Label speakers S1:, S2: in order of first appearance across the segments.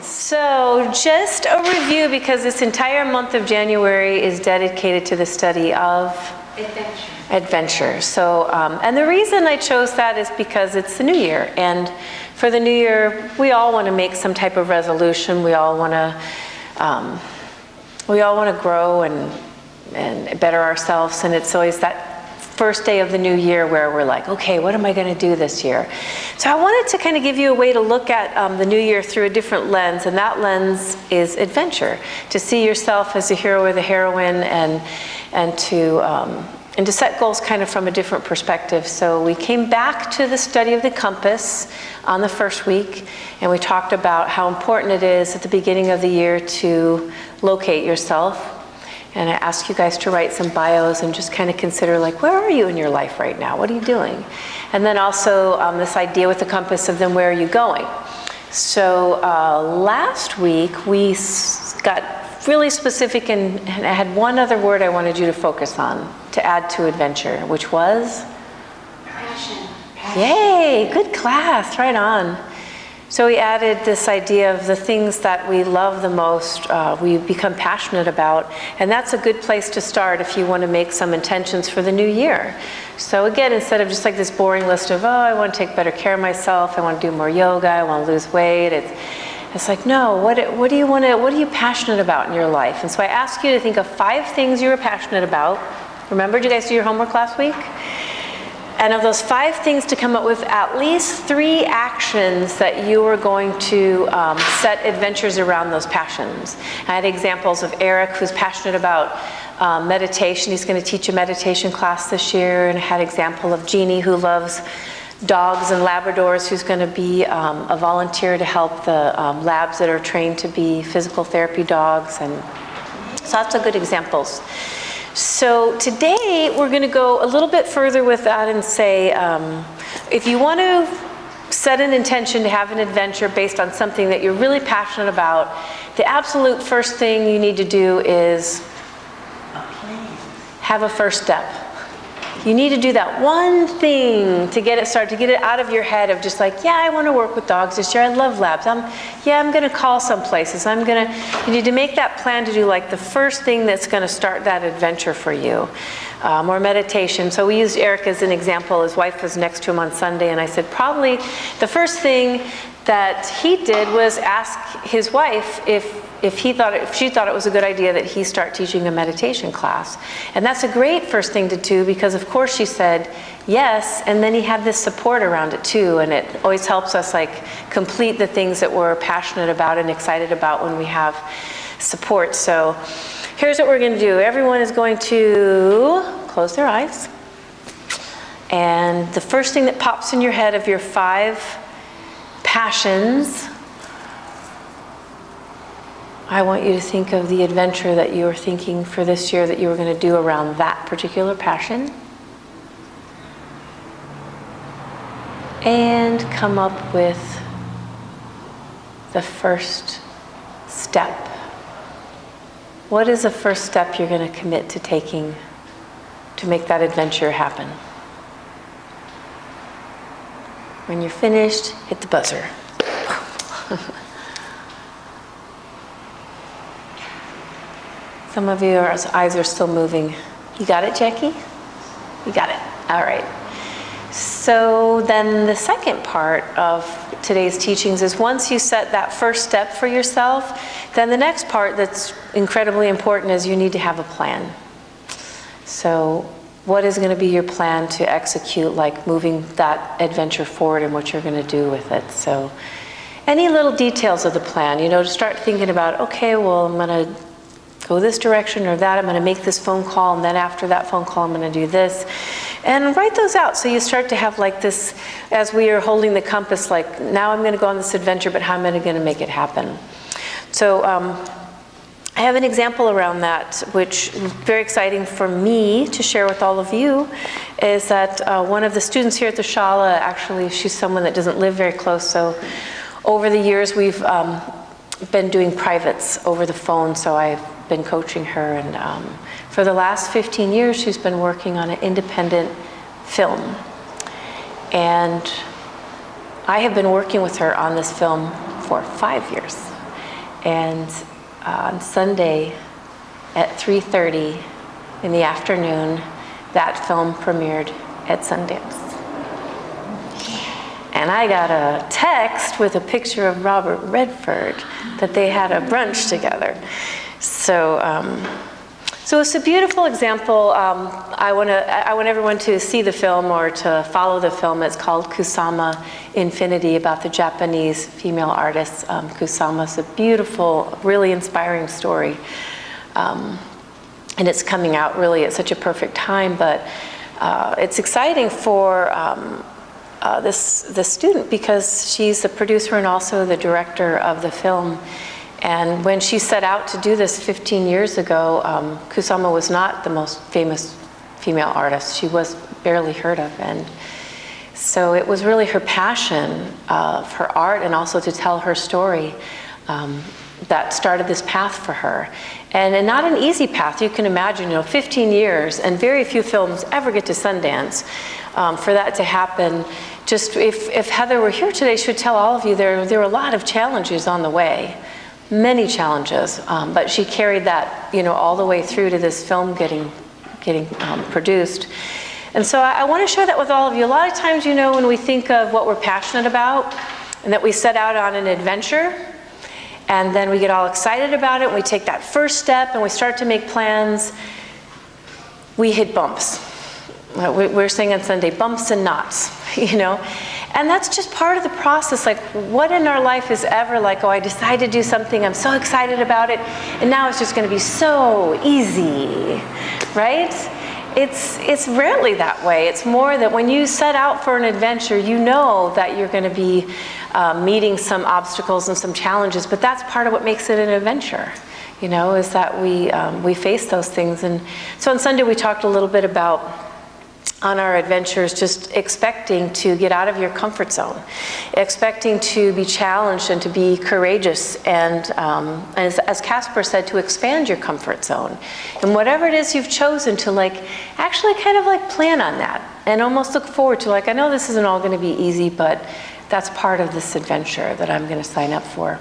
S1: So just a review, because this entire month of January is dedicated to the study of adventure. So, and the reason I chose that is because it's the new year, and for the new year, we all want to make some type of resolution. We all want to grow and better ourselves, and it's always that first day of the new year where we're like, okay, what am I going to do this year? So I wanted to kind of give you a way to look at the new year through a different lens, and that lens is adventure. To see yourself as a hero or the heroine, and to set goals kind of from a different perspective. So we came back to the study of the compass on the first week, and we talked about how important it is at the beginning of the year to locate yourself. And I asked you guys to write some bios and just kind of consider, like, where are you in your life right now? What are you doing? And then also this idea with the compass of then where are you going? So last week we got really specific, and I had one other word I wanted you to focus on to add to adventure, which was?
S2: Passion.
S1: Yay, good class, right on. So we added this idea of the things that we love the most, we become passionate about, and that's a good place to start if you want to make some intentions for the new year. So again, instead of just like this boring list of, oh, I want to take better care of myself, I want to do more yoga, I want to lose weight, it's like, no, what are you passionate about in your life? And so I asked you to think of 5 things you were passionate about. Remember, did you guys do your homework last week? And of those 5 things, to come up with at least 3 actions that you are going to set adventures around those passions. I had examples of Eric, who's passionate about meditation. He's going to teach a meditation class this year. And I had an example of Jeannie, who loves dogs and Labradors, who's going to be a volunteer to help the labs that are trained to be physical therapy dogs. And so lots of good examples. So today we're going to go a little bit further with that and say, if you want to set an intention to have an adventure based on something that you're really passionate about, the absolute first thing you need to do is have a first step. You need to do that one thing to get it started, to get it out of your head of just like, yeah, I want to work with dogs this year. I love labs. I'm going to call some places. You need to make that plan to do like the first thing that's going to start that adventure for you. Or meditation. So we used Eric as an example. His wife was next to him on Sunday, and I said probably the first thing that he did was ask his wife if she thought it was a good idea that he start teaching a meditation class. And that's a great first thing to do, because of course she said yes, and then he had this support around it too, and it always helps us like complete the things that we're passionate about and excited about when we have support. So here's what we're going to do. Everyone is going to close their eyes, and the first thing that pops in your head of your 5 passions, I want you to think of the adventure that you were thinking for this year that you were going to do around that particular passion. And come up with the first step. What is the first step you're going to commit to taking to make that adventure happen? When you're finished, hit the buzzer. Some of your eyes are still moving. You got it, Jackie? You got it. All right. So then the second part of today's teachings is, once you set that first step for yourself, then the next part that's incredibly important is you need to have a plan. So what is going to be your plan to execute, like moving that adventure forward and what you're going to do with it? So any little details of the plan, to start thinking about, okay, well, I'm going to go this direction or that, I'm going to make this phone call, and then after that phone call I'm going to do this. And write those out so you start to have like this, as we are holding the compass, like, now I'm going to go on this adventure, but how am I going to make it happen? So I have an example around that, which is very exciting for me to share with all of you, is that one of the students here at the Shala, actually, she's someone that doesn't live very close, so over the years we've been doing privates over the phone, so I've been coaching her, and for the last 15 years she's been working on an independent film. And I have been working with her on this film for 5 years. And on Sunday at 3:30 in the afternoon, that film premiered at Sundance. And I got a text with a picture of Robert Redford that they had a brunch together. So it's a beautiful example. I want everyone to see the film or to follow the film. It's called Kusama Infinity, about the Japanese female artist Kusama. It's a beautiful, really inspiring story. And it's coming out really at such a perfect time, but it's exciting for this student because she's the producer and also the director of the film. And when she set out to do this 15 years ago, Kusama was not the most famous female artist. She was barely heard of. And so it was really her passion of her art and also to tell her story that started this path for her. And not an easy path. You can imagine, 15 years, and very few films ever get to Sundance. For that to happen, just if Heather were here today, she would tell all of you there were a lot of challenges on the way. Many challenges, but she carried that, all the way through to this film getting produced. And so I want to share that with all of you. A lot of times, when we think of what we're passionate about and that we set out on an adventure, and then we get all excited about it, and we take that first step and we start to make plans, we hit bumps. We're saying on Sunday, bumps and knots, And that's just part of the process. Like, what in our life is ever like, oh, I decided to do something, I'm so excited about it, and now it's just going to be so easy, right? It's rarely that way. It's more that when you set out for an adventure, you know that you're going to be meeting some obstacles and some challenges, but that's part of what makes it an adventure, is that we face those things. And so on Sunday we talked a little bit about on our adventures, just expecting to get out of your comfort zone, expecting to be challenged and to be courageous, and as Casper said, to expand your comfort zone. And whatever it is you've chosen to actually kind of plan on that and almost look forward to I know this isn't all going to be easy, but that's part of this adventure that I'm going to sign up for.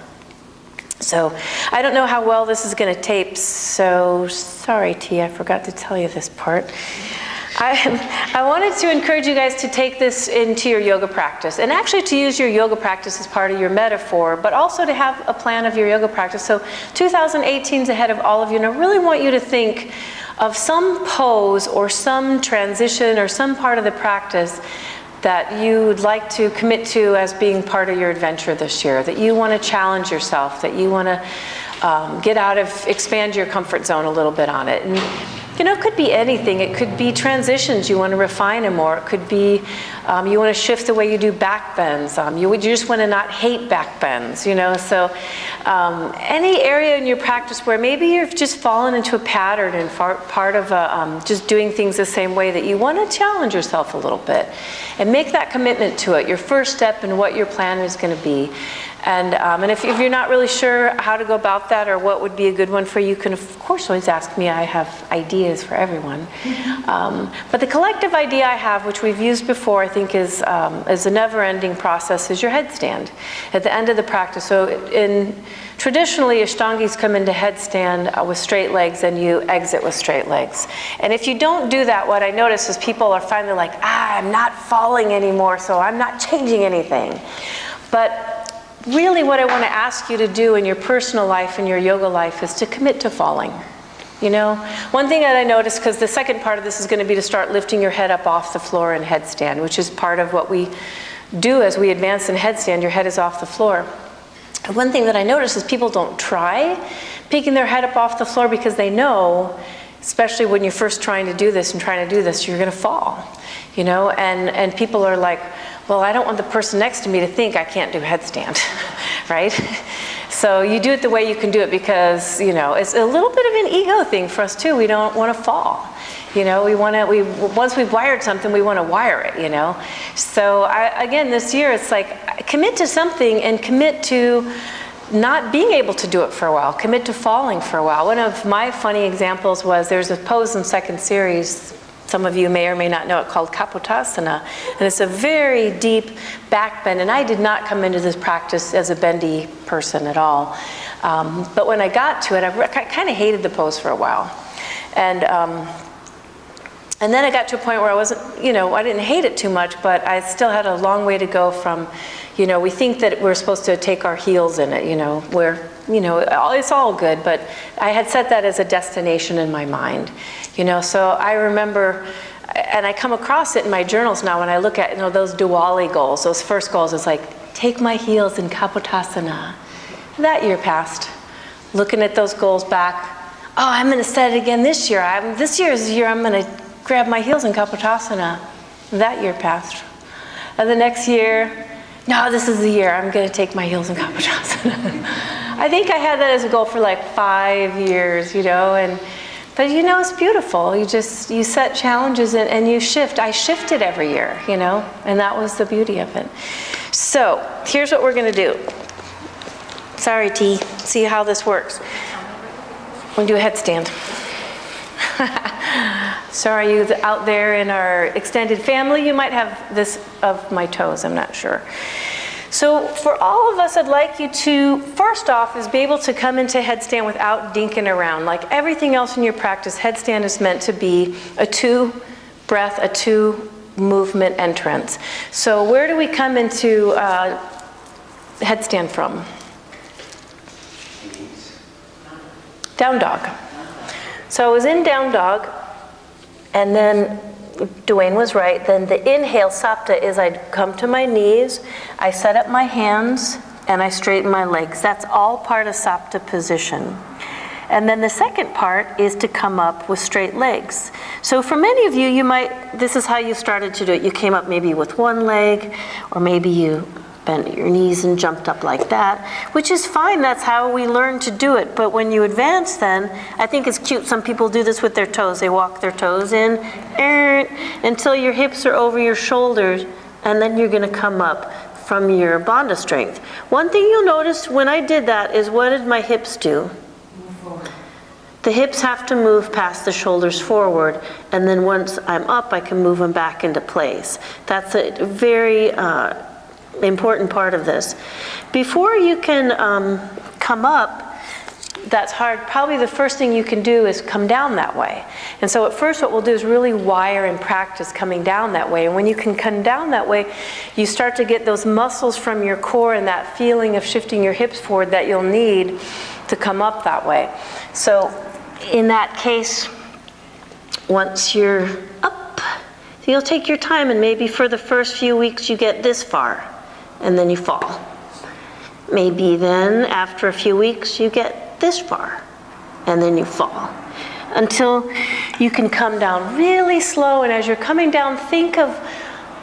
S1: So I don't know how well this is going to tape, so sorry T, I forgot to tell you this part. I wanted to encourage you guys to take this into your yoga practice, and actually to use your yoga practice as part of your metaphor, but also to have a plan of your yoga practice. So 2018 is ahead of all of you, and I really want you to think of some pose or some transition or some part of the practice that you would like to commit to as being part of your adventure this year, that you want to challenge yourself, that you want to expand your comfort zone a little bit on it. And it could be anything. It could be transitions. You want to refine them more. It could be you want to shift the way you do back bends. You just want to not hate back bends, So any area in your practice where maybe you've just fallen into a pattern and part of just doing things the same way, that you want to challenge yourself a little bit and make that commitment to it, your first step in what your plan is going to be. And if you're not really sure how to go about that or what would be a good one for you, you can of course always ask me. I have ideas for everyone. But the collective idea I have, which we've used before, I think is a never-ending process, is your headstand at the end of the practice. So traditionally, Ashtangis come into headstand with straight legs, and you exit with straight legs. And if you don't do that, what I notice is people are finally like, I'm not falling anymore, so I'm not changing anything. But really what I want to ask you to do in your personal life and your yoga life is to commit to falling. One thing that I noticed, because the second part of this is going to be to start lifting your head up off the floor in headstand, which is part of what we do as we advance in headstand. Your head is off the floor. And one thing that I notice is people don't try picking their head up off the floor because they know, especially when you're first trying to do this, you're going to fall. And people are like, well, I don't want the person next to me to think I can't do headstand, right? So you do it the way you can do it because, it's a little bit of an ego thing for us too. We don't want to fall. Once we've wired something, we want to wire it, So again, this year, it's commit to something and commit to not being able to do it for a while. Commit to falling for a while. One of my funny examples was there's a pose in second series some of you may or may not know it, called Kapotasana. And it's a very deep back bend. And I did not come into this practice as a bendy person at all. But when I got to it, I kind of hated the pose for a while. And then I got to a point where I wasn't, I didn't hate it too much, but I still had a long way to go from, we think that we're supposed to take our heels in it, where, it's all good, but I had set that as a destination in my mind, so I remember, and I come across it in my journals now when I look at, those Diwali goals, those first goals, it's like, take my heels in Kapotasana. That year passed. Looking at those goals back, oh, I'm going to set it again this year. This year's the year I'm going to grab my heels in Kapotasana. That year passed. And the next year, no, this is the year I'm going to take my heels in Kapotasana. I think I had that as a goal for like 5 years, but it's beautiful. You set challenges and you shift. I shifted every year, and that was the beauty of it. So here's what we're going to do. Sorry, T. See how this works. We're going to do a headstand. Sorry, you out there in our extended family, you might have this of my toes, I'm not sure. So for all of us, I'd like you to, first off, is be able to come into headstand without dinking around. Like everything else in your practice, headstand is meant to be a 2-breath, a 2-movement entrance. So where do we come into headstand from? Down dog. So I was in down dog, and then Dwayne was right. Then the inhale, sapta, is I'd come to my knees, I set up my hands, and I straighten my legs. That's all part of sapta position. And then the second part is to come up with straight legs. So for many of you, this is how you started to do it. You came up maybe with one leg, or maybe you bent your knees and jumped up like that, which is fine. That's how we learn to do it. But when you advance then, I think it's cute. Some people do this with their toes. They walk their toes in until your hips are over your shoulders, and then you're going to come up from your bandha strength. One thing you'll notice when I did that is, what did my hips do? The hips have to move past the shoulders forward, and then once I'm up, I can move them back into place. That's a very important part of this. Before you can come up, that's hard. Probably the first thing you can do is come down that way. And so at first what we'll do is really wire and practice coming down that way. And when you can come down that way, you start to get those muscles from your core and that feeling of shifting your hips forward that you'll need to come up that way. So in that case, once you're up, you'll take your time, and maybe for the first few weeks you get this far, and then you fall. Maybe then after a few weeks you get this far, and then you fall, until you can come down really slow. And as you're coming down, think of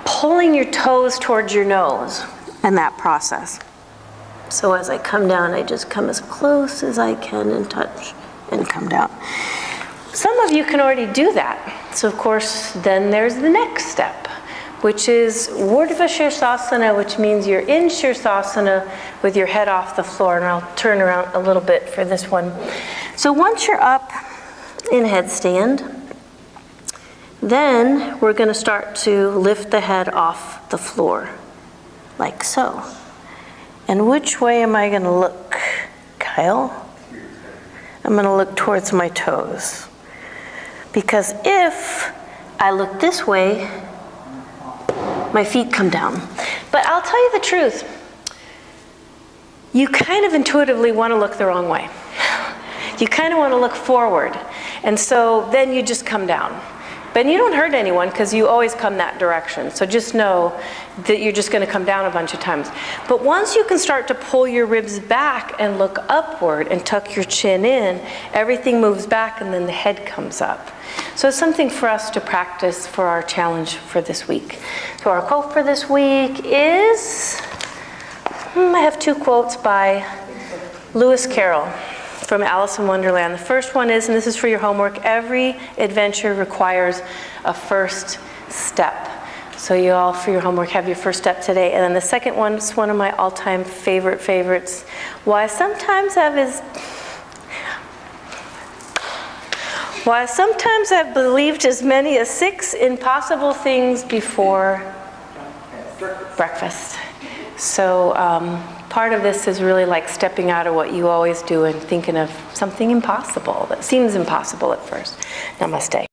S1: pulling your toes towards your nose and that process. So as I come down, I just come as close as I can and touch and come down. Some of you can already do that. So of course, then there's the next step, which is Urdhva Shirsasana, which means you're in Shirsasana with your head off the floor. And I'll turn around a little bit for this one. So once you're up in headstand, then we're going to start to lift the head off the floor, like so. And which way am I going to look, Kyle? I'm going to look towards my toes. Because if I look this way, my feet come down. But I'll tell you the truth. You kind of intuitively want to look the wrong way. You kind of want to look forward. And so then you just come down. But you don't hurt anyone because you always come that direction. So just know that you're just going to come down a bunch of times. But once you can start to pull your ribs back and look upward and tuck your chin in, everything moves back and then the head comes up. So it's something for us to practice for our challenge for this week. So our quote for this week is, I have two quotes by Lewis Carroll from Alice in Wonderland. The first one is, and this is for your homework, every adventure requires a first step. So you all, for your homework, have your first step today. And then the second one is one of my all-time favorites. Why sometimes have is, Why, sometimes I've believed as many as 6 impossible things before breakfast. So part of this is really like stepping out of what you always do and thinking of something impossible that seems impossible at first. Namaste.